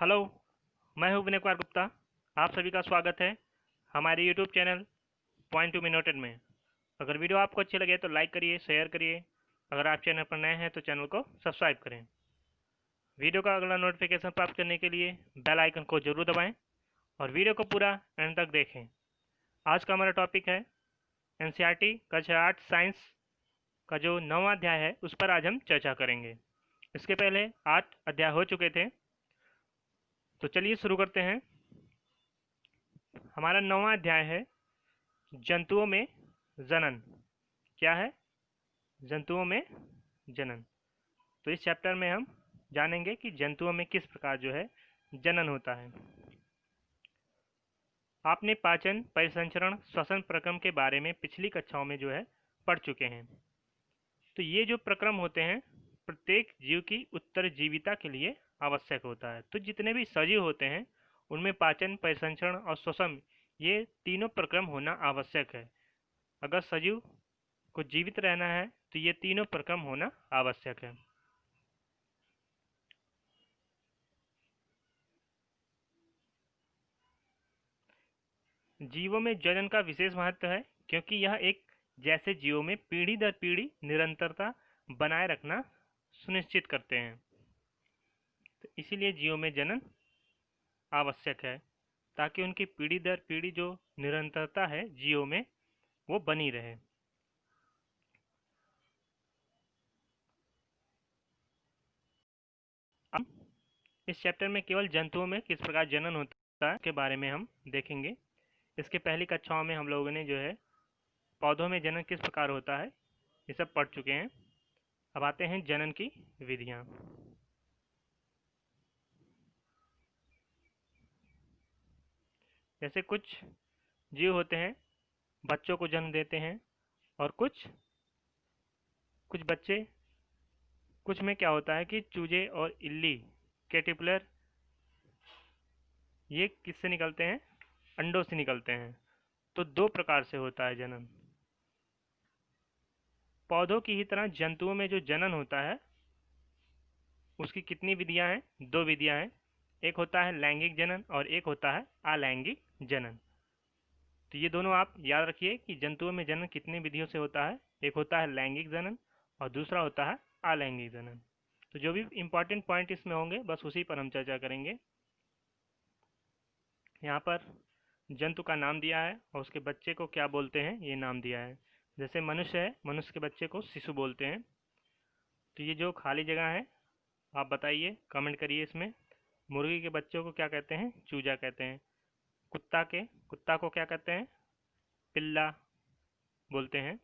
Hello, मैं हूं विनय कुमार गुप्ता। आप सभी का स्वागत है हमारे YouTube channel point to be noted में। अगर वीडियो आपको अच्छी लगे तो लाइक करिए, शेयर करिए। अगर आप चैनल पर नए हैं तो चैनल को सब्सक्राइब करें। वीडियो का अगला नोटिफिकेशन प्राप्त करने के लिए बेल आइकन को जरूर दबाएं और वीडियो को पूरा एंड तक देखें। आज का हमारा टॉपिक है एनसीईआरटी कक्षा 8 साइंस का जो 9वां अध्याय है उस पर आज हम चर्चा करेंगे। इसके पहले 8 अध्याय हो चुके थे, तो चलिए शुरू करते हैं। हमारा 9वां अध्याय है जंतुओं में जनन। क्या है? जंतुओं में जनन। तो इस चैप्टर में हम जानेंगे कि जंतुओं में किस प्रकार जो है जनन होता है। आपने पाचन, परिसंचरण, श्वसन प्रक्रम के बारे में पिछली कक्षाओं में जो है पढ़ चुके हैं। तो ये जो प्रक्रम होते हैं प्रत्येक जीव की उत्तरजीविता के लिए आवश्यक होता है। तो जितने भी सजीव होते हैं उनमें पाचन, परिसंचरण और श्वसन ये तीनों प्रक्रम होना आवश्यक है। अगर सजीव को जीवित रहना है तो ये तीनों प्रक्रम होना आवश्यक है। जीवों में जनन का विशेष महत्व है क्योंकि यह एक जैसे जीवों में पीढ़ी दर पीढ़ी निरंतरता बनाए रखना सुनिश्चित करते हैं। तो इसीलिए जीवों में जनन आवश्यक है ताकि उनकी पीढ़ी दर पीढ़ी जो निरंतरता है जीवों में वो बनी रहे। अब इस चैप्टर में केवल जंतुओं में किस प्रकार जनन होता है के बारे में हम देखेंगे। इसके पहली कक्षाओं में हम लोगों ने जो है पौधों में जनन किस प्रकार होता है ये सब पढ़ चुके हैं। अब आते हैं जनन की विधियां। जैसे कुछ जीव होते हैं बच्चों को जन्म देते हैं और कुछ बच्चे कुछ में क्या होता है कि चूजे और इल्ली कैटरपिलर ये किससे निकलते हैं? अंडों से निकलते हैं। तो दो प्रकार से होता है जनन। पौधों की ही तरह जंतुओं में जो जनन होता है उसकी कितनी विधियां हैं? दो विधियां हैं। एक होता है लैंगिक जनन और एक होता है अलैंगिक जनन। तो ये दोनों आप याद रखिए कि जंतुओं में जनन कितनी विधियों से होता है। एक होता है लैंगिक जनन और दूसरा होता है अलैंगिक जनन। तो जो भी इंपॉर्टेंट पॉइंट इसमें होंगे बस उसी पर हम चर्चा करेंगे। यहाँ पर जंतु का नाम दिया है और उसके बच्चे को क्या बोलते हैं ये नाम दिया है। जैसे मनुष्य है, मनुष्य के बच्चे को शिशु बोलते हैं। तो ये जो खाली जगह है आप बताइए, कमेंट करिए इसमें। मुर्गी के बच्चों को क्या कहते हैं? चूजा कहते हैं। कुत्ता को क्या कहते हैं? पिल्ला बोलते हैं।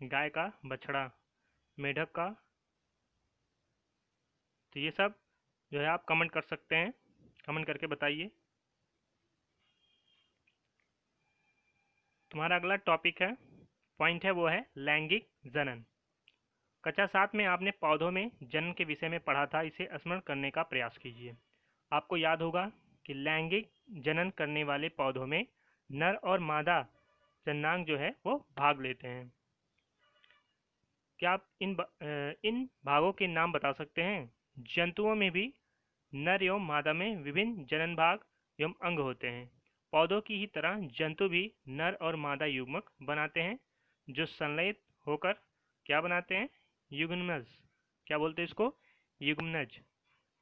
गाय का बछड़ा, मेढक का। तो ये सब जो है आप कमेंट कर सकते हैं, कमेंट करके बताइए। तुम्हारा अगला टॉपिक है, पॉइंट है, वो है लैंगिक जनन। कक्षा 7 में आपने पौधों में जनन के विषय में पढ़ा था, इसे स्मरण करने का प्रयास कीजिए। आपको याद होगा कि लैंगिक जनन करने वाले पौधों में नर और मादा जनांग जो है वो भाग लेते हैं। क्या आप इन भागों के नाम बता सकते हैं? जंतुओं में भी नर एवं मादा में विभिन्न जनन भाग एवं अंग होते हैं। पौधों की ही तरह जंतु भी नर और मादा युग्मक बनाते हैं जो संलयित होकर क्या बनाते हैं? युग्मनज। क्या बोलते हैं इसको? युग्मनज।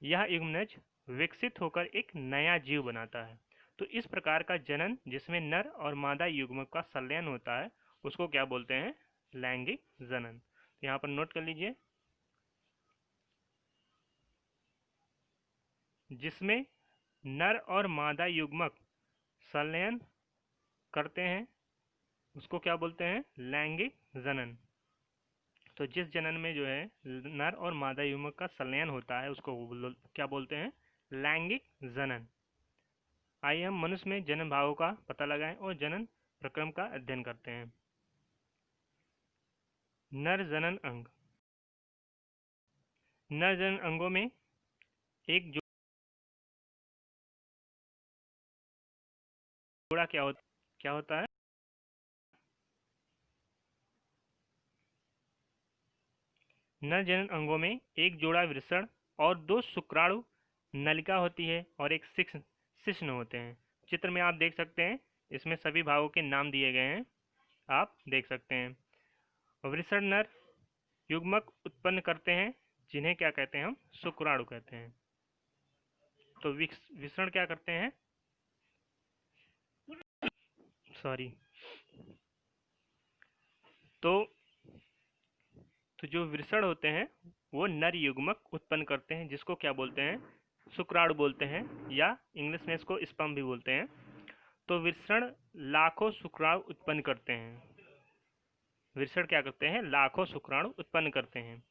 यह युग्मनज विकसित होकर एक नया जीव बनाता है। तो इस प्रकार का जनन जिसमें नर और मादा युग्मक का संलयन होता है उसको क्या बोलते हैं? लैंगिक जनन। तो यहाँ पर नोट कर लीजिए, जिसमें नर और मादा युग्मक संलयन करते हैं उसको क्या बोलते हैं? लैंगिक जनन। तो जिस जनन में जो है नर और मादा युग्मक का संलयन होता है उसको क्या बोलते हैं? लैंगिक जनन। आइए हम मनुष्य में जनन भागों का पता लगाएं और जनन प्रक्रम का अध्ययन करते हैं। नर जनन अंग। नर जनन अंगों में एक जोड़ा क्या होता है? नर जनन अंगों में एक जोड़ा वृषण और 2 शुक्राणु नलिका होती है और एक शिश्न होते हैं। चित्र में आप देख सकते हैं, इसमें सभी भागों के नाम दिए गए हैं, आप देख सकते हैं। वृषण नर युग्मक उत्पन्न करते हैं जिन्हें क्या कहते हैं, हम शुक्राणु कहते हैं। तो विषण क्या करते हैं, सॉरी, तो जो वृषण होते हैं वो नर युग्मक उत्पन्न करते हैं जिसको क्या बोलते हैं, शुक्राणु बोलते हैं, या इंग्लिश में इसको स्पर्म भी बोलते हैं। तो वृषण लाखों शुक्राणु उत्पन्न करते हैं। वृषण क्या करते हैं, लाखों शुक्राणु उत्पन्न करते हैं।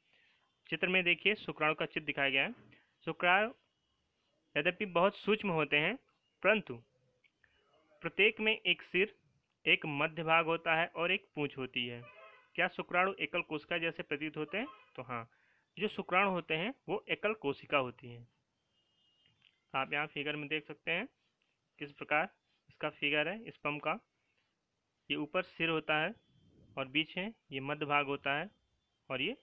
चित्र में देखिए शुक्राणु का चित्र दिखाया गया है। शुक्राणु यद्यपि बहुत सूक्ष्म होते हैं, परंतु प्रत्येक में एक सिर, एक मध्य भाग होता है और एक पूंछ होती है। क्या शुक्राणु एकल कोशिका जैसे प्रतीत होते हैं? तो हाँ, जो शुक्राणु होते हैं वो एकल कोशिका होती हैं। आप यहाँ फिगर में देख सकते हैं किस प्रकार इसका फिगर है स्पर्म का। ये ऊपर सिर होता है और बीच में ये मध्य भाग होता है और ये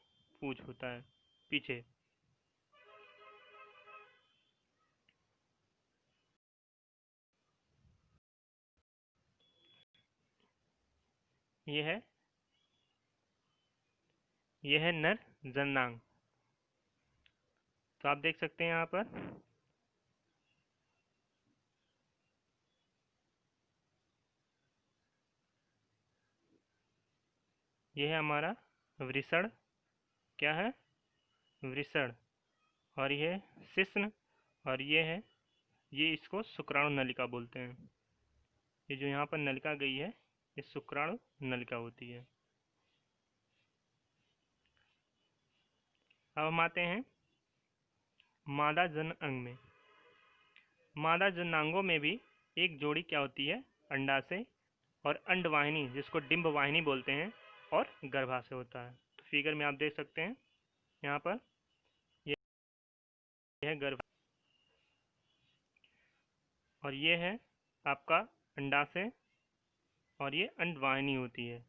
पूंछ होता है पीछे। ये है नर जननांग। तो आप देख सकते हैं यहाँ पर ये है हमारा वृषण, क्या है, वृषण, और ये है शिश्न, और ये इसको शुक्राणु नलिका बोलते हैं। ये जो यहाँ पर नलिका गई है ये शुक्राणु नलिका होती है। अब हम आते हैं मादा जन अंग में। मादा जनांगों में भी एक जोड़ी क्या होती है, अंडाशय और अंडवाहिनी, जिसको डिंब वाहिनी बोलते हैं, और गर्भाशय होता है। तो फिगर में आप देख सकते हैं यहाँ पर ये है गर्भ और ये है आपका अंडाशय और ये अंडवाहिनी होती है।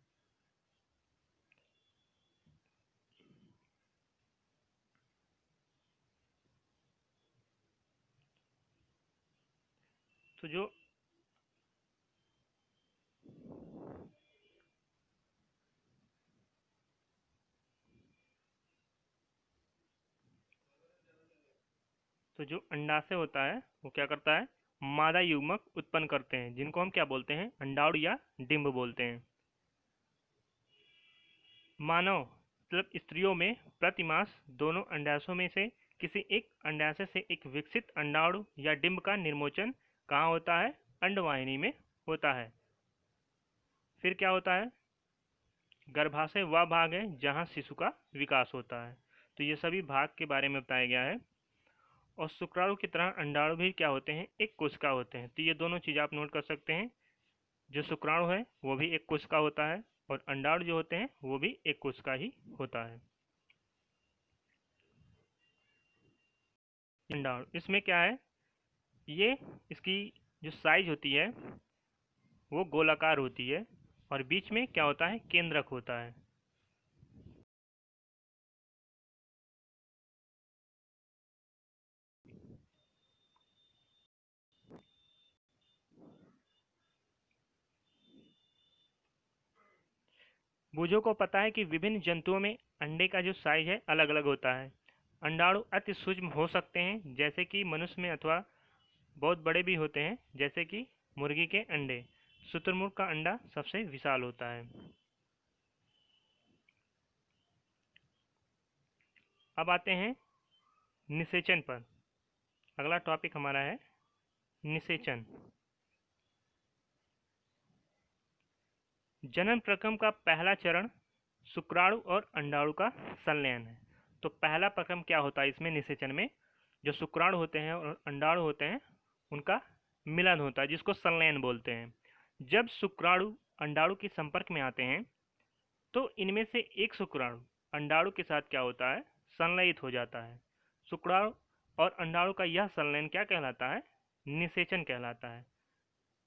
तो जो अंडाशय होता है वो क्या करता है, मादा युग्मक उत्पन्न करते हैं जिनको हम क्या बोलते हैं, अंडाणु या डिंब बोलते हैं। मानव मतलब स्त्रियों में प्रतिमास दोनों अंडाशयों में से किसी एक अंडाशय से एक विकसित अंडाणु या डिंब का निर्मोचन कहाँ होता है, अंडवाहिनी में होता है। फिर क्या होता है, गर्भाशय वह भाग है जहाँ शिशु का विकास होता है। तो ये सभी भाग के बारे में बताया गया है। और शुक्राणु की तरह अंडाणु भी क्या होते हैं, एक कोशिका होते हैं। तो ये दोनों चीज़ आप नोट कर सकते हैं, जो शुक्राणु है वो भी एक कोशिका होता है और अंडाणु जो होते हैं वो भी एक कोशिका ही होता है। अंडाणु इसमें क्या है, ये इसकी जो साइज होती है वो गोलाकार होती है और बीच में क्या होता है, केंद्रक होता है। बूझों को पता है कि विभिन्न जंतुओं में अंडे का जो साइज है अलग अलग होता है। अंडाणु अति सूक्ष्म हो सकते हैं जैसे कि मनुष्य में, अथवा बहुत बड़े भी होते हैं जैसे कि मुर्गी के अंडे। शुतुरमुर्ग का अंडा सबसे विशाल होता है। अब आते हैं निषेचन पर। अगला टॉपिक हमारा है निषेचन। जनन प्रक्रम का पहला चरण शुक्राणु और अंडाणु का संलयन है। तो पहला प्रक्रम क्या होता है इसमें, निषेचन में जो शुक्राणु होते हैं और अंडाणु होते हैं उनका मिलन होता है जिसको संलयन बोलते हैं। जब शुक्राणु अंडाणु के संपर्क में आते हैं तो इनमें से एक शुक्राणु अंडाणु के साथ क्या होता है, संलयित हो जाता है। शुक्राणु और अंडाणु का यह संलयन क्या कहलाता है, निषेचन कहलाता है।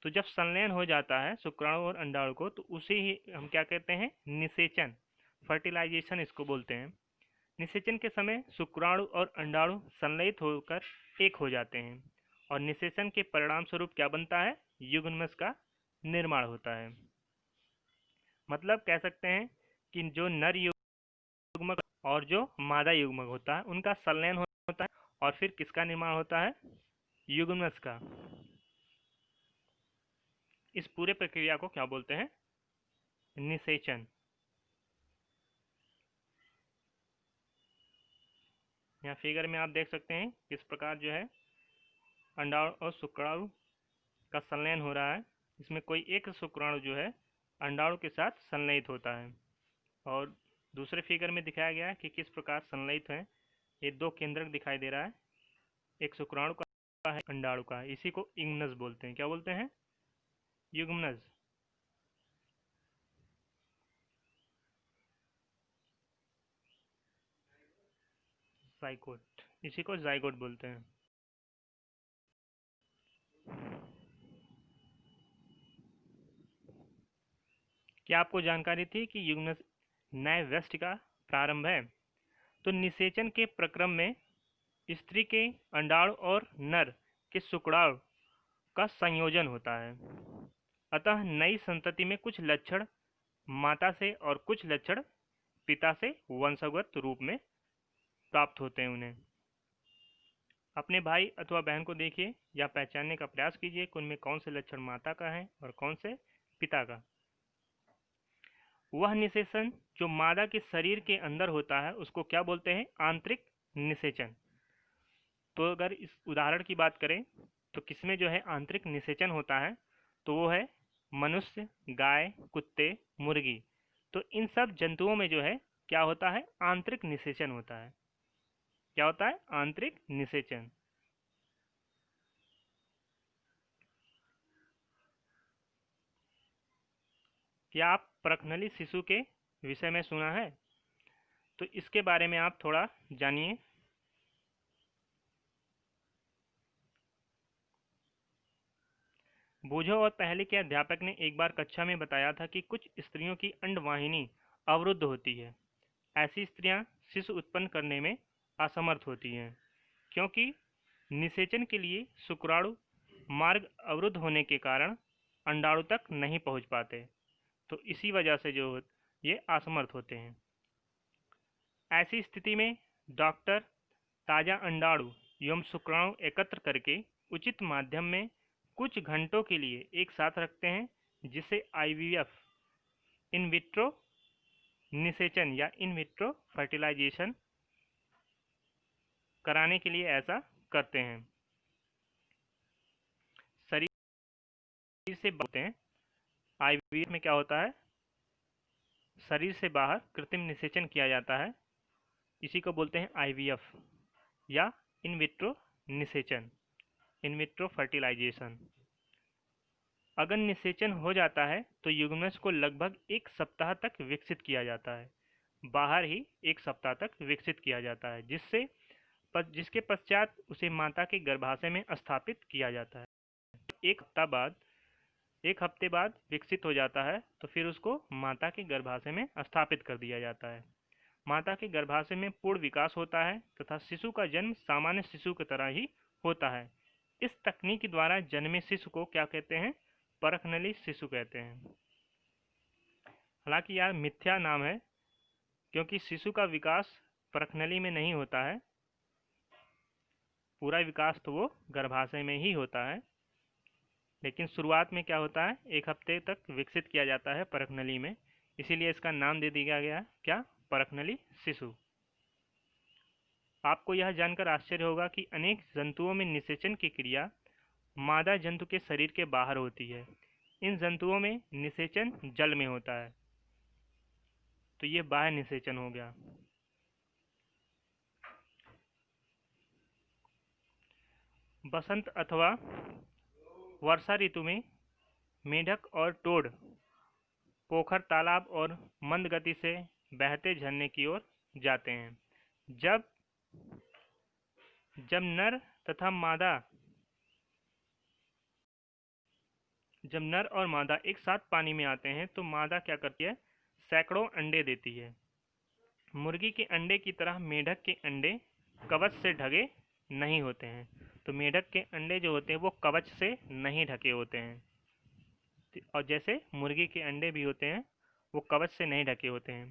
तो जब संलयन हो जाता है शुक्राणु और अंडाणु को तो उसे ही हम क्या कहते हैं, निषेचन, फर्टिलाइजेशन इसको बोलते हैं। निषेचन के समय शुक्राणु और अंडाणु संलयित होकर एक हो जाते हैं और निषेचन के परिणाम स्वरूप क्या बनता है? युग्मनज का निर्माण होता है। मतलब कह सकते हैं कि जो नर युग्मक और जो मादा युग्मक होता है उनका संलयन होता है और फिर किसका निर्माण होता है? युग्मनज का। इस पूरे प्रक्रिया को क्या बोलते हैं? निषेचन। यहाँ फिगर में आप देख सकते हैं किस प्रकार जो है अंडाणु और शुक्राणु का संलयन हो रहा है। इसमें कोई एक शुक्राणु जो है अंडाणु के साथ संलयित होता है और दूसरे फिगर में दिखाया गया है कि किस प्रकार संलयित है। ये दो केंद्रक दिखाई दे रहा है, एक शुक्राणु का है, अंडाणु का है। इसी को युग्मनज बोलते हैं। क्या बोलते हैं? युग्मनज। जाइगोट, इसी को जाइगोट बोलते हैं। क्या आपको जानकारी थी कि युग्मनज नए व्यष्टि का प्रारंभ है? तो निषेचन के प्रक्रम में स्त्री के अंडाणु और नर के शुक्राणु का संयोजन होता है। अतः नई संतति में कुछ लक्षण माता से और कुछ लक्षण पिता से वंशगत रूप में प्राप्त होते हैं उन्हें। अपने भाई अथवा बहन को देखिए या पहचानने का प्रयास कीजिए कि उनमें कौन से लक्षण माता का है और कौन से पिता का। वह निषेचन जो मादा के शरीर के अंदर होता है उसको क्या बोलते हैं? आंतरिक निषेचन। तो अगर इस उदाहरण की बात करें तो किसमें जो है आंतरिक निषेचन होता है? तो वो है मनुष्य, गाय, कुत्ते, मुर्गी। तो इन सब जंतुओं में जो है क्या होता है? आंतरिक निषेचन होता है। क्या होता है? आंतरिक निषेचन। क्या आप प्रखनली शिशु के विषय में सुना है? तो इसके बारे में आप थोड़ा जानिए। बूझो और पहले के अध्यापक ने एक बार कक्षा में बताया था कि कुछ स्त्रियों की अंडवाहिनी अवरुद्ध होती है। ऐसी स्त्रियां शिशु उत्पन्न करने में असमर्थ होती हैं क्योंकि निषेचन के लिए शुक्राणु मार्ग अवरुद्ध होने के कारण अंडाणु तक नहीं पहुंच पाते। तो इसी वजह से जो ये असमर्थ होते हैं। ऐसी स्थिति में डॉक्टर ताजा अंडाणु एवं शुक्राणु एकत्र करके उचित माध्यम में कुछ घंटों के लिए एक साथ रखते हैं, जिसे आईवीएफ इन विट्रो निषेचन या इन विट्रो फर्टिलाइजेशन कराने के लिए ऐसा करते हैं। शरीर से बोलते हैं आईवीएफ में क्या होता है? शरीर से बाहर कृत्रिम निषेचन किया जाता है। इसी को बोलते हैं आईवीएफ या इन विट्रो निषेचन, इन विट्रो फर्टिलाइजेशन। अगर निषेचन हो जाता है तो युग्मनज को लगभग एक सप्ताह तक विकसित किया जाता है। बाहर ही एक सप्ताह तक विकसित किया जाता है, जिसके पश्चात उसे माता के गर्भाशय में स्थापित किया जाता है। एक हफ्ते बाद विकसित हो जाता है तो फिर उसको माता के गर्भाशय में स्थापित कर दिया जाता है। माता के गर्भाशय में पूर्ण विकास होता है तथा शिशु का जन्म सामान्य शिशु की तरह ही होता है। इस तकनीक द्वारा जन्मे शिशु को क्या कहते हैं? परखनली शिशु कहते हैं। हालांकि यह मिथ्या नाम है क्योंकि शिशु का विकास परखनली में नहीं होता है। पूरा विकास तो वो गर्भाशय में ही होता है, लेकिन शुरुआत में क्या होता है? एक हफ्ते तक विकसित किया जाता है परखनली में, इसीलिए इसका नाम दे दिया गया क्या? परखनली शिशु। आपको यह जानकर आश्चर्य होगा कि अनेक जंतुओं में निषेचन की क्रिया मादा जंतु के शरीर के बाहर होती है। इन जंतुओं में निषेचन जल में होता है, तो ये बाह्य निषेचन हो गया। बसंत अथवा वर्षा ऋतु में मेढक और टोड पोखर, तालाब और मंद गति से बहते झरने की ओर जाते हैं। जब जब नर तथा मादा जब नर और मादा एक साथ पानी में आते हैं तो मादा क्या करती है? सैकड़ों अंडे देती है। मुर्गी के अंडे की तरह मेढक के अंडे कवच से ढके नहीं होते हैं। तो मेढक के अंडे जो होते हैं वो कवच से नहीं ढके होते हैं, और जैसे मुर्गी के अंडे भी होते हैं वो कवच से नहीं ढके होते हैं,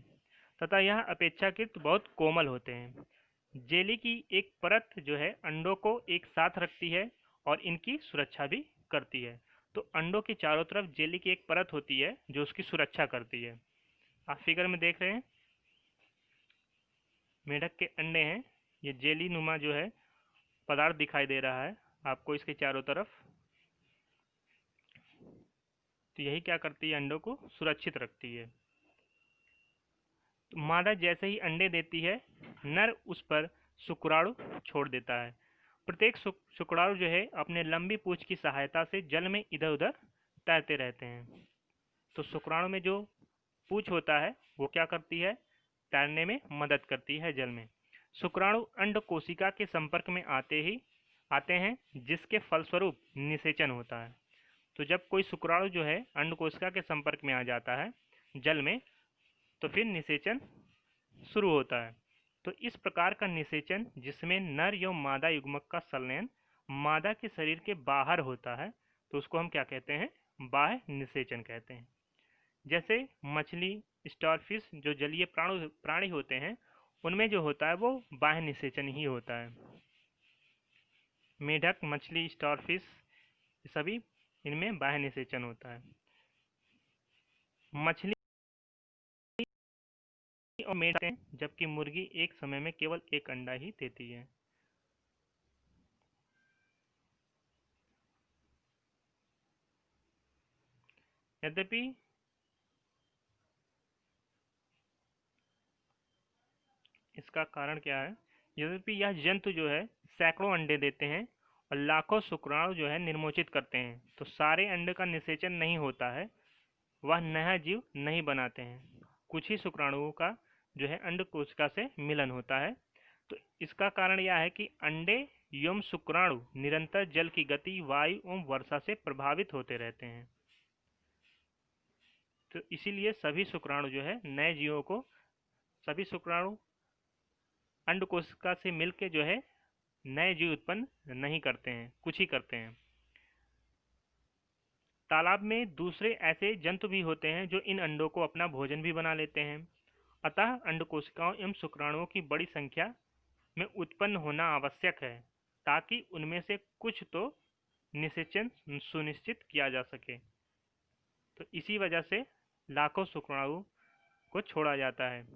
तथा यह अपेक्षाकृत बहुत कोमल होते हैं। जेली की एक परत जो है अंडों को एक साथ रखती है और इनकी सुरक्षा भी करती है। तो अंडों के चारों तरफ जेली की एक परत होती है जो उसकी सुरक्षा करती है। आप फिगर में देख रहे हैं, मेढक के अंडे हैं, ये जेली नुमा जो है पदार्थ दिखाई दे रहा है आपको इसके चारों तरफ। तो यही क्या करती है, अंडों को सुरक्षित रखती है। तो मादा जैसे ही अंडे देती है, नर उस पर शुक्राणु छोड़ देता है। प्रत्येक शुक्राणु जो है अपने लंबी पूंछ की सहायता से जल में इधर उधर तैरते रहते हैं। तो शुक्राणु में जो पूंछ होता है वो क्या करती है, तैरने में मदद करती है जल में। शुक्राणु अंड कोशिका के संपर्क में आते हैं, जिसके फलस्वरूप निषेचन होता है। तो जब कोई शुक्राणु जो है अंड कोशिका के संपर्क में आ जाता है जल में, तो फिर निषेचन शुरू होता है। तो इस प्रकार का निषेचन, जिसमें नर एवं मादा युग्मक का संलयन मादा के शरीर के बाहर होता है, तो उसको हम क्या कहते हैं, बाह्य निषेचन कहते हैं। जैसे मछली, स्टारफिश जो जलीय प्राणी होते हैं, उनमें जो होता है वो बाह्य निषेचन ही होता है। मेढक, मछली, स्टारफिश सभी इनमें बाह्य निषेचन होता है। मछली और मेढक हैं, जबकि मुर्गी एक समय में केवल एक अंडा ही देती है। यद्यपि इसका कारण क्या है, यद्यपि यह जंतु जो है सैकड़ों अंडे देते हैं और लाखों शुक्राणु जो है निर्मोचित करते हैं, तो सारे अंडे का निषेचन नहीं होता है, वह नया जीव नहीं बनाते हैं। कुछ ही शुक्राणुओं का जो है अंड कोशिका से मिलन होता है। तो इसका कारण यह है कि अंडे एवं शुक्राणु निरंतर जल की गति, वायु एवं वर्षा से प्रभावित होते रहते हैं। तो इसीलिए सभी शुक्राणु जो है नए जीवों को, सभी शुक्राणु अंड कोशिका से मिलके जो है नए जीव उत्पन्न नहीं करते हैं, कुछ ही करते हैं। तालाब में दूसरे ऐसे जंतु भी होते हैं जो इन अंडों को अपना भोजन भी बना लेते हैं। अतः अंड कोशिकाओं एवं शुक्राणुओं की बड़ी संख्या में उत्पन्न होना आवश्यक है, ताकि उनमें से कुछ तो निषेचन सुनिश्चित किया जा सके। तो इसी वजह से लाखों शुक्राणु को छोड़ा जाता है।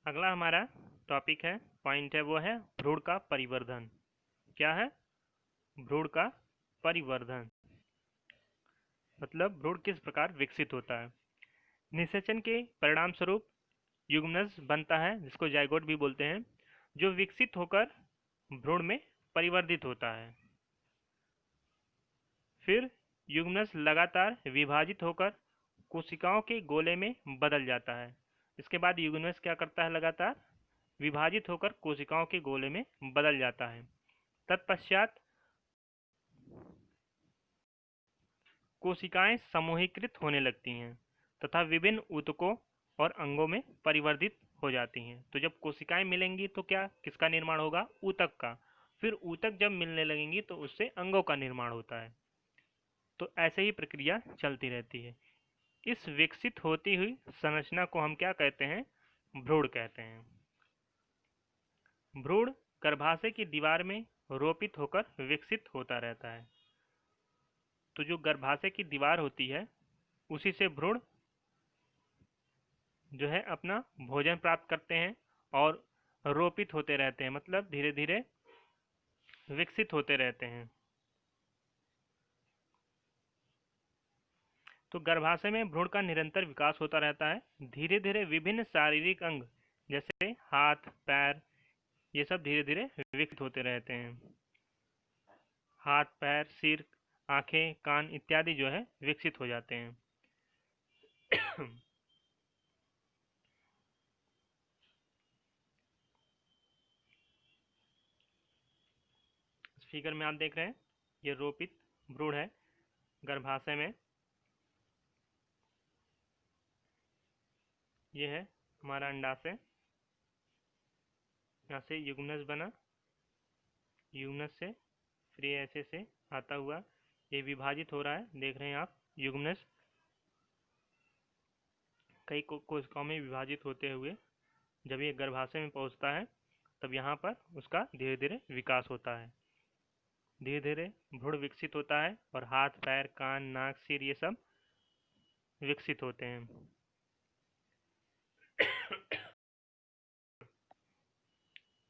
अगला हमारा टॉपिक है, पॉइंट है, वो है भ्रूण का परिवर्धन। क्या है, भ्रूण का परिवर्धन मतलब भ्रूण किस प्रकार विकसित होता है। निषेचन के परिणाम स्वरूप युग्मनज बनता है, जिसको जाइगोट भी बोलते हैं, जो विकसित होकर भ्रूण में परिवर्तित होता है। फिर युग्मनज लगातार विभाजित होकर कोशिकाओं के गोले में बदल जाता है। इसके बाद युग्मनज क्या करता है, लगातार विभाजित होकर कोशिकाओं के गोले में बदल जाता है। तत्पश्चात कोशिकाएं समूहीकृत होने लगती हैं तथा विभिन्न ऊतकों और अंगों में परिवर्तित हो जाती हैं। तो जब कोशिकाएं मिलेंगी तो क्या, किसका निर्माण होगा, ऊतक का। फिर ऊतक जब मिलने लगेंगी तो उससे अंगों का निर्माण होता है। तो ऐसे ही प्रक्रिया चलती रहती है। इस विकसित होती हुई संरचना को हम क्या कहते हैं, भ्रूण कहते हैं। भ्रूण गर्भाशय की दीवार में रोपित होकर विकसित होता रहता है। तो जो गर्भाशय की दीवार होती है उसी से भ्रूण जो है अपना भोजन प्राप्त करते हैं और रोपित होते रहते हैं, मतलब धीरे धीरे विकसित होते रहते हैं। तो गर्भाशय में भ्रूण का निरंतर विकास होता रहता है। धीरे धीरे विभिन्न शारीरिक अंग जैसे हाथ, पैर, ये सब धीरे धीरे विकसित होते रहते हैं। हाथ, पैर, सिर, आंखें, कान इत्यादि जो है विकसित हो जाते हैं। इस फिगर में आप देख रहे हैं, ये रोपित भ्रूण है गर्भाशय में। ये है हमारा अंडाशय, यहाँ से युग्मनज बना, युग्मनज से फिर ये ऐसे से आता हुआ ये विभाजित हो रहा है, देख रहे हैं आप। युग्मनज कई कोशिकाओं में विभाजित होते हुए जब ये गर्भाशय में पहुंचता है तब यहाँ पर उसका धीरे धीरे विकास होता है। धीरे धीरे भ्रूण विकसित होता है और हाथ, पैर, कान, नाक, सिर ये सब विकसित होते हैं।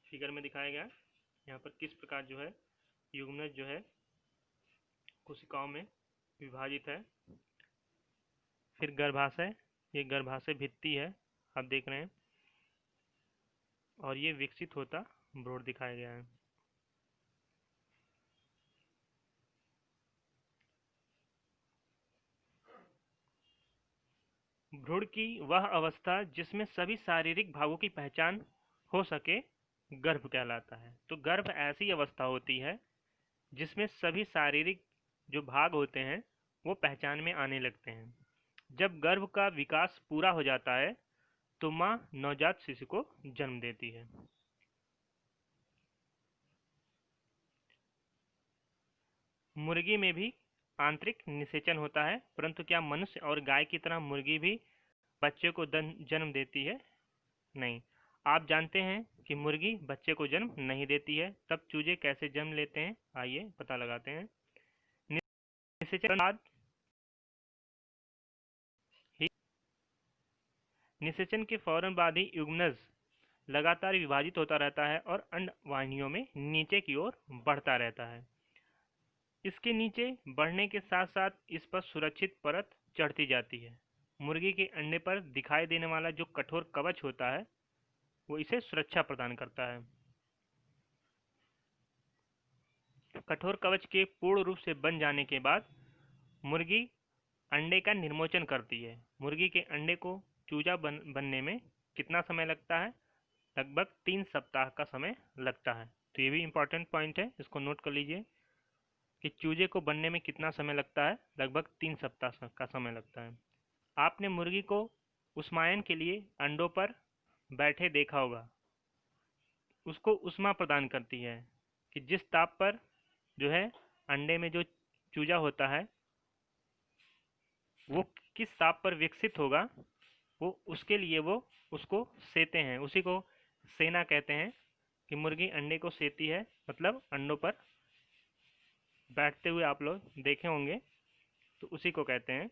फिगर में दिखाया गया यहाँ पर किस प्रकार जो है युग्मनज जो है कोशिकाओं में विभाजित है। फिर गर्भाशय, ये गर्भाशय भित्ति है आप देख रहे हैं, और ये विकसित होता भ्रूण दिखाया गया है। भ्रूण की वह अवस्था जिसमें सभी शारीरिक भागों की पहचान हो सके गर्भ कहलाता है। तो गर्भ ऐसी अवस्था होती है जिसमें सभी शारीरिक जो भाग होते हैं वो पहचान में आने लगते हैं। जब गर्भ का विकास पूरा हो जाता है तो माँ नवजात शिशु को जन्म देती है। मुर्गी में भी आंतरिक निषेचन होता है, परंतु क्या मनुष्य और गाय की तरह मुर्गी भी बच्चे को जन्म देती है? नहीं। आप जानते हैं कि मुर्गी बच्चे को जन्म नहीं देती है, तब चूजे कैसे जन्म लेते हैं? आइए पता लगाते हैं। निषेचन बाद ही निषेचन के फौरन बाद ही युग्मनज लगातार विभाजित होता रहता है और अंडवाहिनियों में नीचे की ओर बढ़ता रहता है। इसके नीचे बढ़ने के साथ साथ इस पर सुरक्षित परत चढ़ती जाती है। मुर्गी के अंडे पर दिखाई देने वाला जो कठोर कवच होता है वो इसे सुरक्षा प्रदान करता है। कठोर कवच के पूर्ण रूप से बन जाने के बाद मुर्गी अंडे का निर्मोचन करती है। मुर्गी के अंडे को चूजा बनने में कितना समय लगता है? लगभग 3 सप्ताह का समय लगता है। तो ये भी इम्पोर्टेंट पॉइंट है, इसको नोट कर लीजिए कि चूजे को बनने में कितना समय लगता है। लगभग 3 सप्ताह का समय लगता है। आपने मुर्गी को उष्मायन के लिए अंडों पर बैठे देखा होगा। उसको उष्मा प्रदान करती है कि जिस ताप पर जो है अंडे में जो चूजा होता है वो किस ताप पर विकसित होगा, वो उसके लिए वो उसको सेते हैं। उसी को सेना कहते हैं कि मुर्गी अंडे को सेती है, मतलब अंडों पर बैठते हुए आप लोग देखे होंगे, तो उसी को कहते हैं।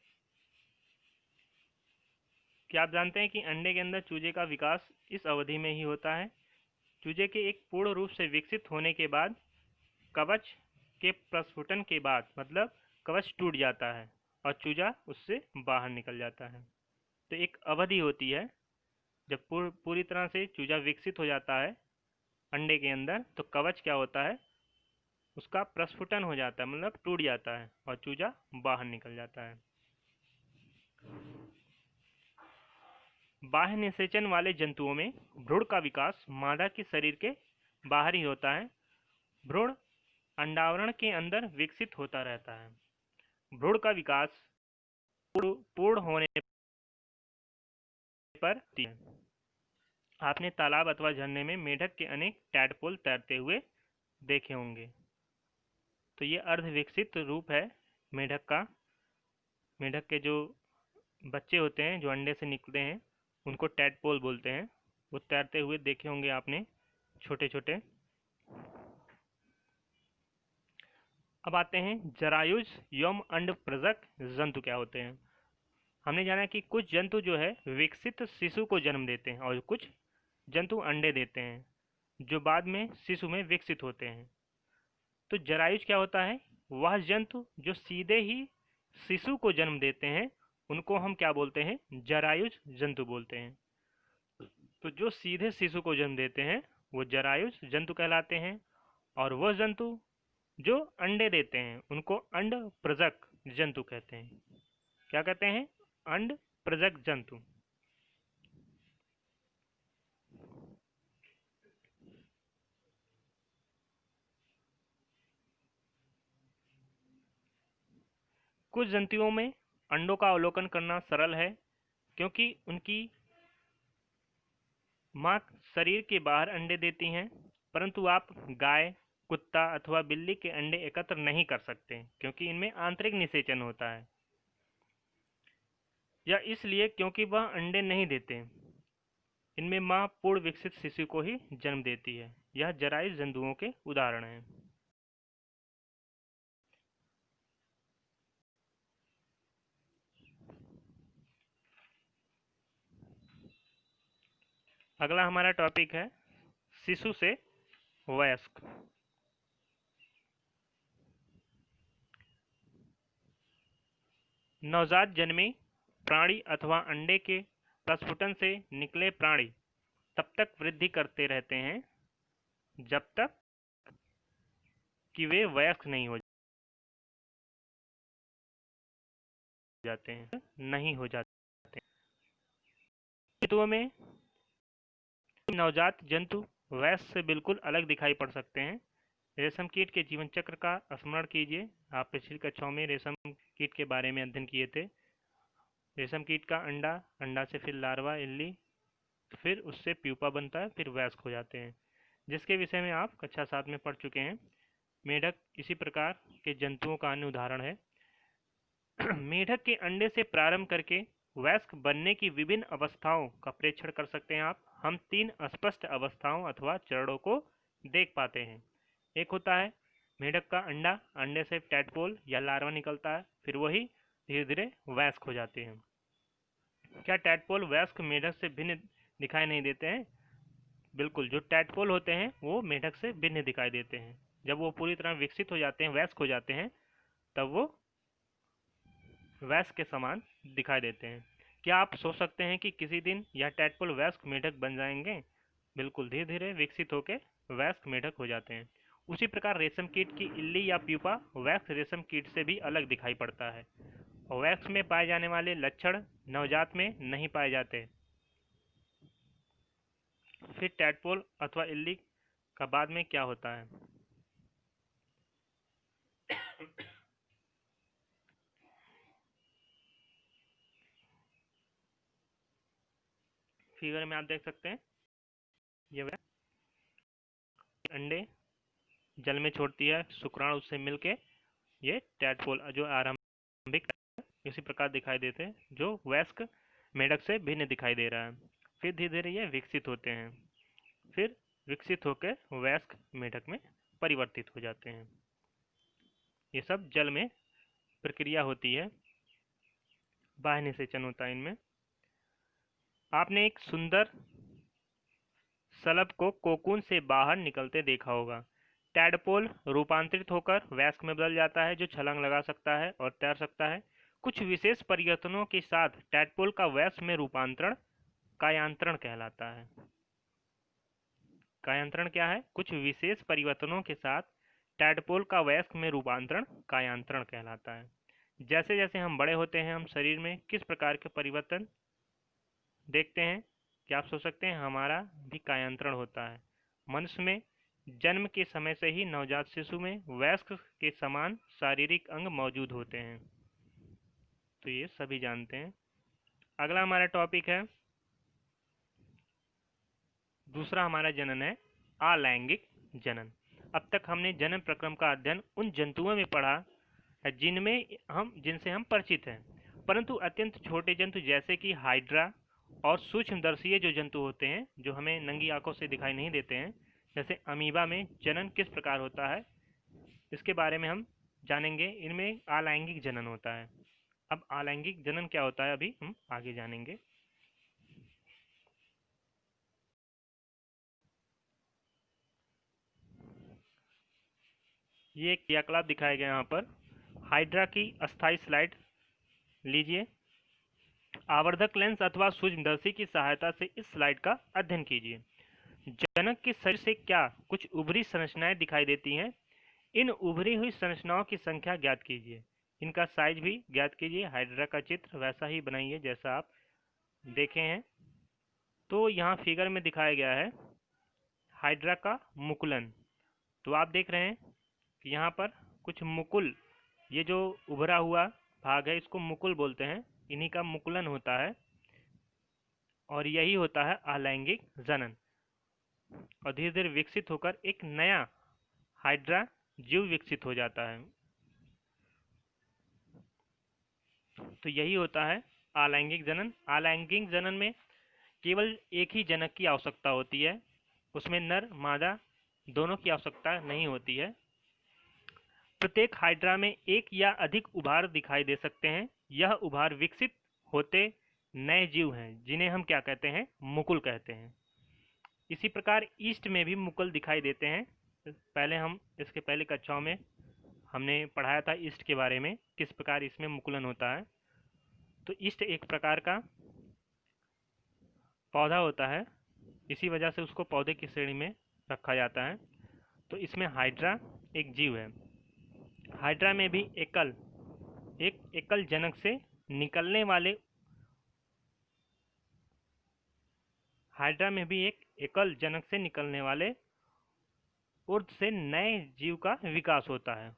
क्या आप जानते हैं कि अंडे के अंदर चूजे का विकास इस अवधि में ही होता है? चूजे के एक पूर्ण रूप से विकसित होने के बाद कवच के प्रस्फुटन के बाद, मतलब कवच टूट जाता है और चूजा उससे बाहर निकल जाता है। तो एक अवधि होती है जब पूरी तरह से चूजा विकसित हो जाता है अंडे के अंदर, तो कवच क्या होता है, उसका प्रस्फुटन हो जाता है, मतलब टूट जाता है और चूजा बाहर निकल जाता है। बाह्य निषेचन वाले जंतुओं में भ्रूण का विकास मादा के शरीर के बाहर ही होता है। भ्रूण अंडावरण के अंदर विकसित होता रहता है। भ्रूण का विकास पूर्ण होने पर आपने तालाब अथवा झरने में मेढक के अनेक टैडपोल तैरते हुए देखे होंगे। तो ये अर्ध विकसित रूप है मेढक का। मेढक के जो बच्चे होते हैं जो अंडे से निकलते हैं उनको टैडपोल बोलते हैं। वो तैरते हुए देखे होंगे आपने, छोटे छोटे। अब आते हैं जरायुज एवं अंड प्रजक जंतु क्या होते हैं। हमने जाना कि कुछ जंतु जो है विकसित शिशु को जन्म देते हैं और कुछ जंतु अंडे देते हैं जो बाद में शिशु में विकसित होते हैं। तो जरायुज क्या होता है? वह जंतु जो सीधे ही शिशु को जन्म देते हैं उनको हम क्या बोलते हैं? जरायुज जंतु बोलते हैं। तो जो सीधे शिशु को जन्म देते हैं वो जरायुज जंतु कहलाते हैं, और वह जंतु जो अंडे देते हैं उनको अंड प्रजक जंतु कहते हैं। क्या कहते हैं? अंड प्रजक जंतु। कुछ जंतुओं में अंडों का अवलोकन करना सरल है, क्योंकि उनकी माँ शरीर के बाहर अंडे देती हैं, परंतु आप गाय, कुत्ता अथवा बिल्ली के अंडे एकत्र नहीं कर सकते, क्योंकि इनमें आंतरिक निषेचन होता है। या इसलिए क्योंकि वह अंडे नहीं देते। इनमें माँ पूर्ण विकसित शिशु को ही जन्म देती है। यह जरायुज जंतुओं के उदाहरण हैं। अगला हमारा टॉपिक है शिशु से वयस्क। नवजात जन्मे प्राणी अथवा अंडे के प्रस्फुटन से निकले प्राणी तब तक वृद्धि करते रहते हैं जब तक कि वे वयस्क नहीं हो जाते हैं। नहीं हो जाते जंतुओं में नवजात जंतु वयस्क से बिल्कुल अलग दिखाई पड़ सकते हैं। रेशम कीट के जीवन चक्र का स्मरण कीजिए। आप पिछली कक्षाओं में रेशम कीट के बारे में अध्ययन किए थे। रेशम कीट का अंडा, अंडा से फिर लार्वा, इल्ली, फिर उससे प्यूपा बनता है, फिर वयस्क हो जाते हैं, जिसके विषय में आप कक्षा 7 में पढ़ चुके हैं। मेढक इसी प्रकार के जंतुओं का अन्य उदाहरण है। मेढक के अंडे से प्रारंभ करके वयस्क बनने की विभिन्न अवस्थाओं का प्रेक्षण कर सकते हैं आप। हम 3 स्पष्ट अवस्थाओं अथवा चरणों को देख पाते हैं। एक होता है मेढक का अंडा, अंडे से टैडपोल या लार्वा निकलता है, फिर वही धीरे धीरे वयस्क हो जाते हैं। क्या टैडपोल वयस्क मेढक से भिन्न दिखाई नहीं देते हैं? बिल्कुल, जो टैडपोल होते हैं वो मेढक से भिन्न दिखाई देते हैं। जब वो पूरी तरह विकसित हो जाते हैं, वयस्क हो जाते हैं, तब वो वयस्क के समान दिखाई देते हैं। क्या आप सोच सकते हैं कि किसी दिन यह टैडपोल वयस्क मेढक बन जाएंगे? बिल्कुल, धीरे धीरे विकसित होकर वयस्क मेढक हो जाते हैं। उसी प्रकार रेशम कीट की इल्ली या प्यूपा वयस्क रेशम कीट से भी अलग दिखाई पड़ता है। वयस्क में पाए जाने वाले लक्षण नवजात में नहीं पाए जाते। फिर टैडपोल अथवा इल्ली का बाद में क्या होता है? फिगर में आप देख सकते हैं, ये अंडे जल में छोड़ती है, शुक्राणु उससे मिलके ये टैडपोल जो आरंभिक इसी प्रकार दिखाई देते हैं, जो वयस्क मेढक से भिन्न दिखाई दे रहा है। फिर धीरे धीरे ये विकसित होते हैं, फिर विकसित होकर वयस्क मेढक में परिवर्तित हो जाते हैं। ये सब जल में प्रक्रिया होती है, बाह्य निषेचन होता है इनमें। आपने एक सुंदर सलभ को कोकून से बाहर निकलते देखा होगा। टैडपोल रूपांतरित होकर वयस्क में बदल जाता है, जो छलांग लगा सकता है और तैर सकता है। कुछ विशेष परिवर्तनों के साथ टैडपोल का वयस्क में रूपांतरण कायांतरण कहलाता है। कायांतरण क्या है? कुछ विशेष परिवर्तनों के साथ टैडपोल का वयस्क में रूपांतरण कायांतरण कहलाता है। जैसे जैसे हम बड़े होते हैं, हम शरीर में किस प्रकार के परिवर्तन देखते हैं? क्या आप सोच सकते हैं? हमारा भी कायांतरण होता है। मनुष्य में जन्म के समय से ही नवजात शिशु में वयस्क के समान शारीरिक अंग मौजूद होते हैं। तो ये सभी जानते हैं। अगला हमारा टॉपिक है, दूसरा हमारा जनन है अलैंगिक जनन। अब तक हमने जनन प्रक्रम का अध्ययन उन जंतुओं में पढ़ा है जिनसे हम परिचित हैं, परंतु अत्यंत छोटे जंतु जैसे कि हाइड्रा और सूक्ष्मदर्शीय जो जंतु होते हैं, जो हमें नंगी आंखों से दिखाई नहीं देते हैं, जैसे अमीबा में जनन किस प्रकार होता है, इसके बारे में हम जानेंगे। इनमें अलैंगिक जनन होता है। अब अलैंगिक जनन क्या होता है, अभी हम आगे जानेंगे। ये एक क्रियाकलाप दिखाया गया यहाँ पर। हाइड्रा की अस्थायी स्लाइड लीजिए। आवर्धक लेंस अथवा सूक्ष्मदर्शी की सहायता से इस स्लाइड का अध्ययन कीजिए। जनक के शरीर से क्या कुछ उभरी संरचनाएं दिखाई देती हैं? इन उभरी हुई संरचनाओं की संख्या ज्ञात कीजिए, इनका साइज भी ज्ञात कीजिए। हाइड्रा का चित्र वैसा ही बनाइए जैसा आप देखे हैं। तो यहाँ फिगर में दिखाया गया है हाइड्रा का मुकुलन। तो आप देख रहे हैं कि यहाँ पर कुछ मुकुल, ये जो उभरा हुआ भाग है इसको मुकुल बोलते हैं, इन्हीं का मुकुलन होता है और यही होता है अलैंगिक जनन। और धीरे धीरे विकसित होकर एक नया हाइड्रा जीव विकसित हो जाता है। तो यही होता है अलैंगिक जनन। अलैंगिक जनन में केवल एक ही जनक की आवश्यकता होती है, उसमें नर मादा दोनों की आवश्यकता नहीं होती है। प्रत्येक हाइड्रा में एक या अधिक उभार दिखाई दे सकते हैं। यह उभार विकसित होते नए जीव हैं जिन्हें हम क्या कहते हैं? मुकुल कहते हैं। इसी प्रकार ईस्ट में भी मुकुल दिखाई देते हैं। इसके पहले कक्षाओं में हमने पढ़ाया था ईस्ट के बारे में, किस प्रकार इसमें मुकुलन होता है। तो ईस्ट एक प्रकार का पौधा होता है, इसी वजह से उसको पौधे की श्रेणी में रखा जाता है। तो इसमें हाइड्रा एक जीव है। हाइड्रा में भी एक एकल जनक से निकलने वाले हाइड्रा में भी एक एकल जनक से निकलने वाले उर्ध से नए जीव का विकास होता है।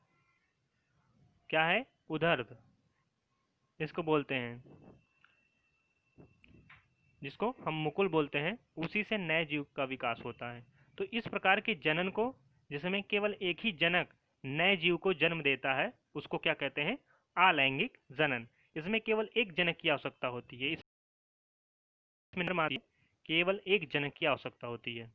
क्या है? उदर्ध इसको बोलते हैं, जिसको हम मुकुल बोलते हैं, उसी से नए जीव का विकास होता है। तो इस प्रकार के जनन को, जिसमें केवल एक ही जनक नए जीव को जन्म देता है, उसको क्या कहते हैं? अलैंगिक जनन। इसमें केवल एक जनक की आवश्यकता होती है, इसमें केवल एक जनक की आवश्यकता होती है।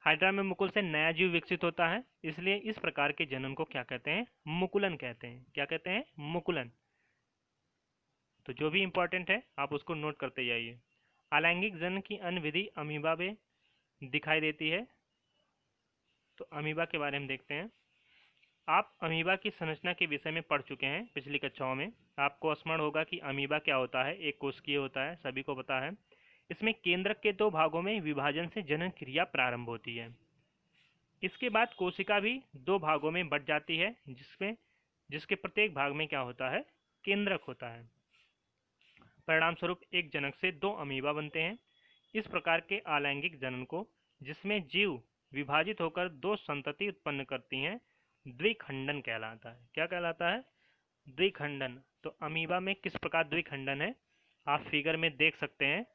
हाइड्रा में मुकुल से नया जीव विकसित होता है, इसलिए इस प्रकार के जनन को क्या कहते हैं? मुकुलन कहते हैं। क्या कहते हैं? मुकुलन। तो जो भी इंपॉर्टेंट है आप उसको नोट करते जाइए। अलैंगिक जनन की अन्य विधि अमीबा में दिखाई देती है। तो अमीबा के बारे में देखते हैं। आप अमीबा की संरचना के विषय में पढ़ चुके हैं पिछली कक्षाओं में। आपको स्मरण होगा कि अमीबा क्या होता है। एक कोशिकीय होता है, सभी को पता है। इसमें केंद्रक के दो भागों में विभाजन से जनन क्रिया प्रारंभ होती है। इसके बाद कोशिका भी दो भागों में बंट जाती है, जिसके प्रत्येक भाग में क्या होता है? केंद्रक होता है। परिणाम स्वरूप एक जनक से दो अमीबा बनते हैं। इस प्रकार के अलैंगिक जनन को, जिसमें जीव विभाजित होकर दो संतति उत्पन्न करती हैं, द्विखंडन कहलाता है। क्या कहलाता है? द्विखंडन। तो अमीबा में किस प्रकार द्विखंडन है आप फिगर में देख सकते हैं।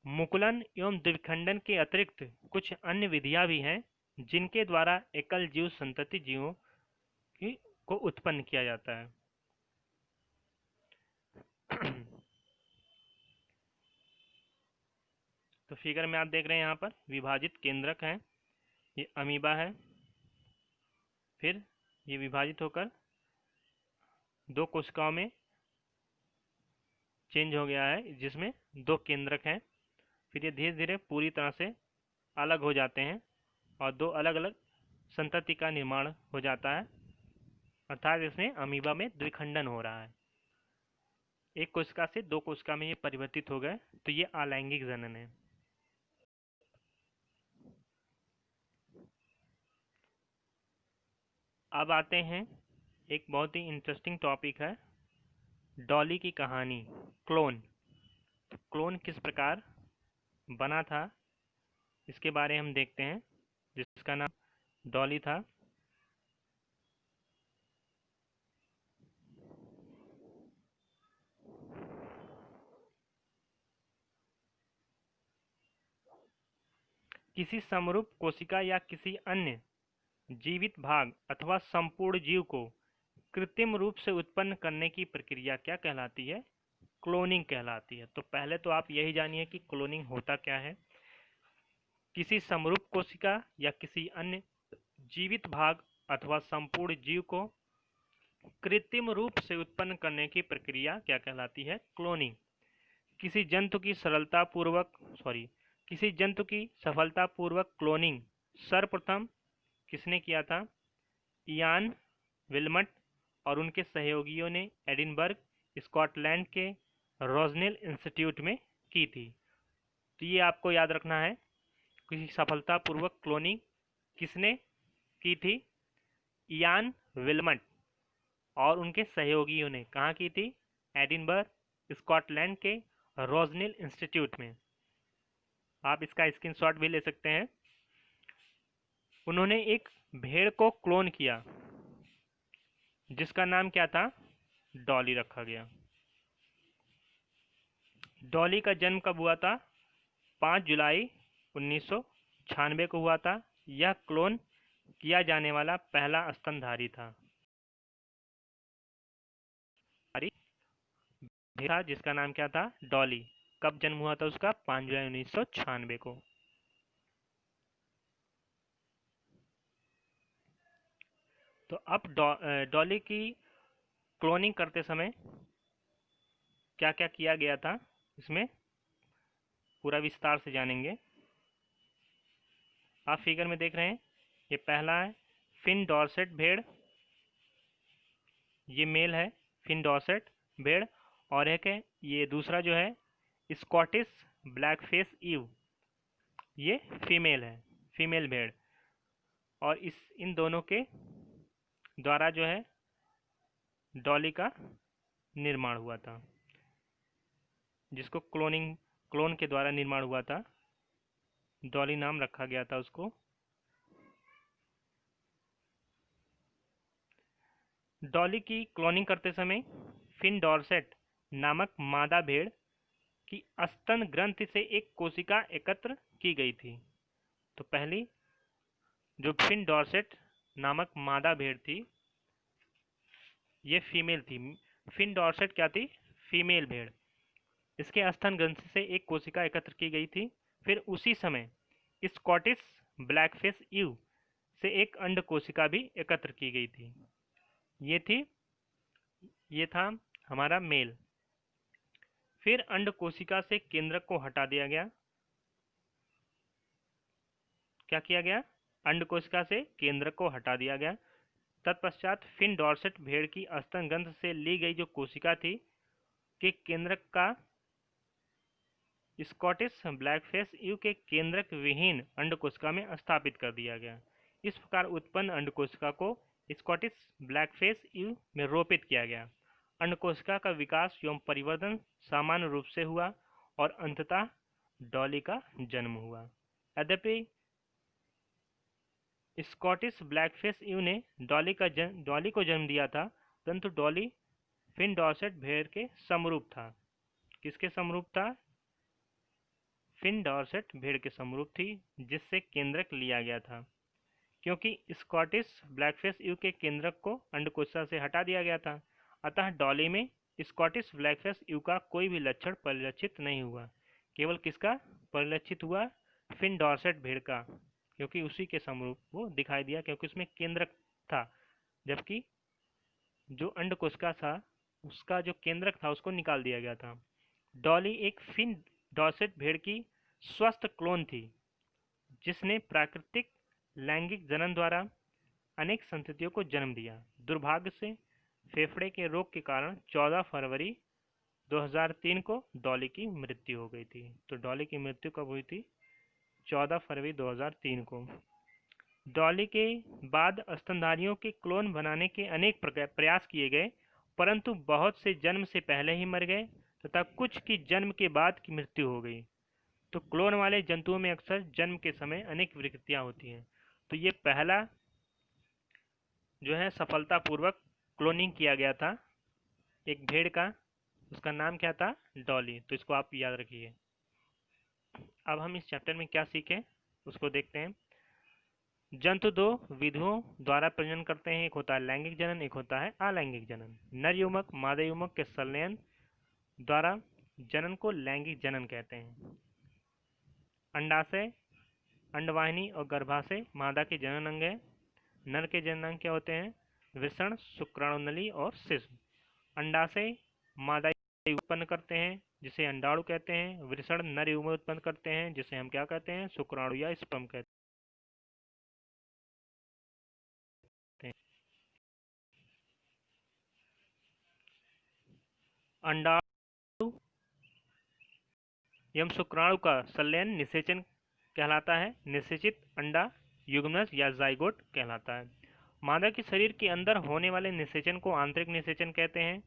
मुकुलन एवं द्विखंडन के अतिरिक्त कुछ अन्य विधियां भी हैं जिनके द्वारा एकल जीव संतति जीवों को उत्पन्न किया जाता है। तो फिगर में आप देख रहे हैं यहाँ पर विभाजित केंद्रक है, ये अमीबा है। फिर ये विभाजित होकर दो कोशिकाओं में चेंज हो गया है, जिसमें दो केंद्रक हैं। फिर ये धीरे धीरे पूरी तरह से अलग हो जाते हैं और दो अलग अलग संतति का निर्माण हो जाता है, अर्थात इसमें अमीबा में द्विखंडन हो रहा है। एक कोशिका से दो कोशिका में ये परिवर्तित हो गए, तो ये अलैंगिक जनन है। अब आते हैं, एक बहुत ही इंटरेस्टिंग टॉपिक है डॉली की कहानी, क्लोन। क्लोन किस प्रकार बना था इसके बारे हम देखते हैं, जिसका नाम डॉली था। किसी समरूप कोशिका या किसी अन्य जीवित भाग अथवा संपूर्ण जीव को कृत्रिम रूप से उत्पन्न करने की प्रक्रिया क्या कहलाती है? क्लोनिंग कहलाती है। तो पहले तो आप यही जानिए कि क्लोनिंग होता क्या है। किसी समरूप कोशिका या किसी अन्य जीवित भाग अथवा संपूर्ण जीव को कृत्रिम रूप से उत्पन्न करने की प्रक्रिया क्या कहलाती है? क्लोनिंग। किसी जंतु की सफलतापूर्वक क्लोनिंग सर्वप्रथम किसने किया था? इयान विल्मट और उनके सहयोगियों ने एडिनबर्ग, स्कॉटलैंड के रोजनेल इंस्टीट्यूट में की थी। तो ये आपको याद रखना है कि सफलतापूर्वक क्लोनिंग किसने की थी? इयान विल्मट और उनके सहयोगियों ने कहाँ की थी? एडिनबर्ग, स्कॉटलैंड के रोजनेल इंस्टीट्यूट में। आप इसका स्क्रीनशॉट भी ले सकते हैं। उन्होंने एक भेड़ को क्लोन किया जिसका नाम क्या था? डॉली रखा गया। डॉली का जन्म कब हुआ था? 5 जुलाई 1996 को हुआ था। यह क्लोन किया जाने वाला पहला स्तनधारी था जिसका नाम क्या था? डॉली। कब जन्म हुआ था उसका? 5 जुलाई 1996 को। तो अब डॉली की क्लोनिंग करते समय क्या क्या किया गया था इसमें पूरा विस्तार से जानेंगे। आप फिगर में देख रहे हैं, ये पहला है फिन डॉर्सेट भेड़, ये मेल है फिन डॉर्सेट भेड़, और एक है ये दूसरा जो है स्कॉटिश ब्लैकफेस ईव, ये फीमेल है, फीमेल भेड़। और इन दोनों के द्वारा जो है डॉली का निर्माण हुआ था, जिसको क्लोन के द्वारा निर्माण हुआ था। डॉली नाम रखा गया था उसको। डॉली की क्लोनिंग करते समय फिन डॉर्सेट नामक मादा भेड़ की स्तन ग्रंथि से एक कोशिका एकत्र की गई थी। तो पहली जो फिन डॉर्सेट नामक मादा भेड़ थी, ये फीमेल थी। फिन डॉर्सेट क्या थी? फीमेल भेड़। इसके स्तन ग्रंथि से एक कोशिका एकत्र की गई थी। फिर उसी समय स्कॉटिश ब्लैकफेस ईव से एक अंड कोशिका भी एकत्र की गई थी। ये था हमारा मेल। फिर अंड कोशिका से केंद्रक को हटा दिया गया। क्या किया गया? अंड कोशिका से केंद्रक को हटा दिया गया। तत्पश्चात फिन डॉर्सेट भेड़ की स्तन ग्रंथ से ली गई जो कोशिका थी के केंद्रक का स्कॉटिश ब्लैकफेस ईव के केंद्रक विहीन अंड कोशिका में स्थापित कर दिया गया। इस प्रकार उत्पन्न अंड कोशिका को स्कॉटिश ब्लैकफेस ईव में रोपित किया गया। अंड कोशिका का विकास एवं परिवर्धन सामान्य रूप से हुआ और अंततः डॉली का जन्म हुआ। यद्यपि स्कॉटिश ब्लैकफेस ईव ने डॉली को जन्म दिया था, परंतु डॉली फिन डॉर्सेट भेड़ के समरूप था। किसके समरूप था? फिन डॉर्सेट भेड़ के समरूप थी, जिससे केंद्रक लिया गया था। क्योंकि स्कॉटिश ब्लैकफेस ईव के केंद्रक को अंडकोशिका से हटा दिया गया था, अतः डॉली में स्कॉटिश ब्लैकफेस ईव का कोई भी लक्षण परिलक्षित नहीं हुआ। केवल किसका परिलक्षित हुआ? फिन डॉर्सेट भेड़ का, क्योंकि उसी के समरूप वो दिखाई दिया, क्योंकि उसमें केंद्रक था, जबकि जो अंडकोशिका था उसका जो केंद्रक था उसको निकाल दिया गया था। डॉली एक फिन डॉर्सेट भेड़ की स्वस्थ क्लोन थी, जिसने प्राकृतिक लैंगिक जनन द्वारा अनेक संततियों को जन्म दिया। दुर्भाग्य से फेफड़े के रोग के कारण 14 फरवरी 2003 को डॉली की मृत्यु हो गई थी। तो डॉली की मृत्यु कब हुई थी? 14 फरवरी 2003 को। डॉली के बाद स्तनधारियों के क्लोन बनाने के अनेक प्रयास किए गए, परंतु बहुत से जन्म से पहले ही मर गए तथा कुछ की जन्म के बाद की मृत्यु हो गई। तो क्लोन वाले जंतुओं में अक्सर जन्म के समय अनेक विकृतियां होती हैं। तो ये पहला जो है सफलतापूर्वक क्लोनिंग किया गया था एक भेड़ का, उसका नाम क्या था? डॉली। तो इसको आप याद रखिए। अब हम इस चैप्टर में क्या सीखें उसको देखते हैं। जंतु दो विधियों द्वारा प्रजनन करते हैं, एक होता है लैंगिक जनन, एक होता है अलैंगिक जनन। नर युवक मादा युवक के संलयन द्वारा जनन को लैंगिक जनन कहते हैं। अंडाशय, अंडवाहिनी और गर्भाशय मादा के जनन अंग है। नर के जनन अंग क्या होते हैं? वृषण, शुक्राणुनली और शिश्न। अंडाशय मादा उत्पन्न करते हैं जिसे अंडाणु कहते हैं। वृषण नर युग्म उत्पन्न करते हैं जिसे हम क्या कहते हैं? शुक्राणु या स्पर्म कहते हैं। अंडाणु एवं शुक्राणु का संलयन निषेचन कहलाता है। निषेचित अंडा युग्मनज या जाइगोट कहलाता है। मादा के शरीर के अंदर होने वाले निषेचन को आंतरिक निषेचन कहते हैं।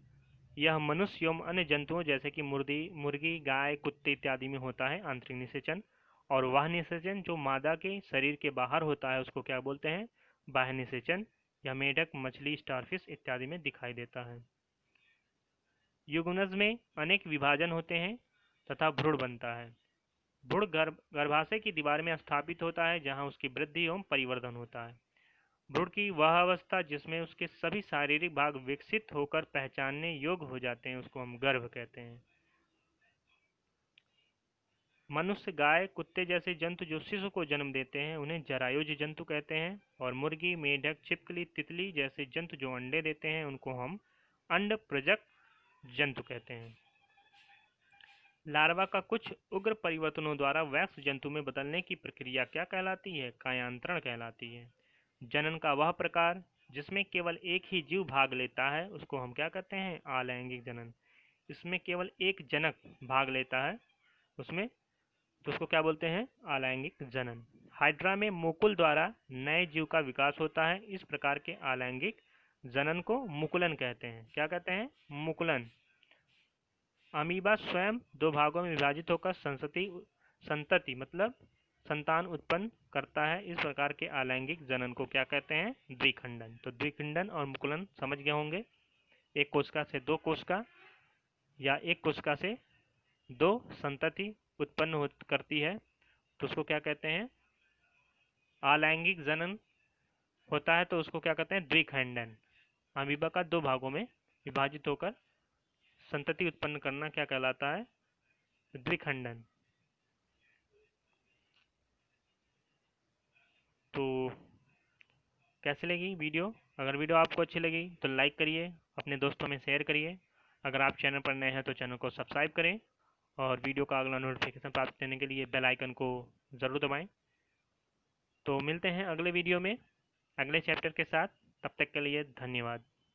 यह मनुष्य एवं अन्य जंतुओं जैसे कि मुर्गी, गाय, कुत्ते इत्यादि में होता है आंतरिक निषेचन। और वह निषेचन जो मादा के शरीर के बाहर होता है उसको क्या बोलते हैं? बाह्य निषेचन। यह मेढक, मछली, स्टारफिश इत्यादि में दिखाई देता है। युग्मनज में अनेक विभाजन होते हैं तथा भ्रूण बनता है। भ्रूण गर्भाशय की दीवार में स्थापित होता है जहां उसकी वृद्धि एवं परिवर्धन होता है। भ्रूण की वह अवस्था जिसमें उसके सभी शारीरिक भाग विकसित होकर पहचानने योग्य हो जाते हैं उसको हम गर्भ कहते हैं। मनुष्य, गाय, कुत्ते जैसे जंतु जो शिशु को जन्म देते हैं उन्हें जरायुज जंतु कहते हैं। और मुर्गी, मेढक, छिपकली, तितली जैसे जंतु जो अंडे देते हैं उनको हम अंड प्रजक जंतु कहते हैं। लार्वा का कुछ उग्र परिवर्तनों द्वारा वयस्क जंतु में बदलने की प्रक्रिया क्या कहलाती है? कायांतरण कहलाती है। जनन का वह प्रकार जिसमें केवल एक ही जीव भाग लेता है उसको हम क्या कहते हैं? अलैंगिक जनन। इसमें केवल एक जनक भाग लेता है उसमें तो उसको क्या बोलते हैं? अलैंगिक जनन। हाइड्रा में मुकुल द्वारा नए जीव का विकास होता है। इस प्रकार के अलैंगिक जनन को मुकुलन कहते हैं। क्या कहते हैं? मुकुलन। अमीबा स्वयं दो भागों में विभाजित होकर संतति मतलब संतान उत्पन्न करता है। इस प्रकार के अलैंगिक जनन को क्या कहते हैं? द्विखंडन। तो द्विखंडन और मुकुलन समझ गए होंगे। एक कोशिका से दो कोशिका या एक कोशिका से दो संतति उत्पन्न करती है तो उसको क्या कहते हैं? अलैंगिक जनन होता है तो उसको क्या कहते हैं? द्विखंडन। अमीबा का दो भागों में विभाजित होकर संतति उत्पन्न करना क्या कहलाता है? द्विखंडन। तो कैसे लगी वीडियो? अगर वीडियो आपको अच्छी लगी तो लाइक करिए, अपने दोस्तों में शेयर करिए। अगर आप चैनल पर नए हैं तो चैनल को सब्सक्राइब करें और वीडियो का अगला नोटिफिकेशन प्राप्त करने के लिए बेल आइकन को ज़रूर दबाएं। तो मिलते हैं अगले वीडियो में अगले चैप्टर के साथ। तब तक के लिए धन्यवाद।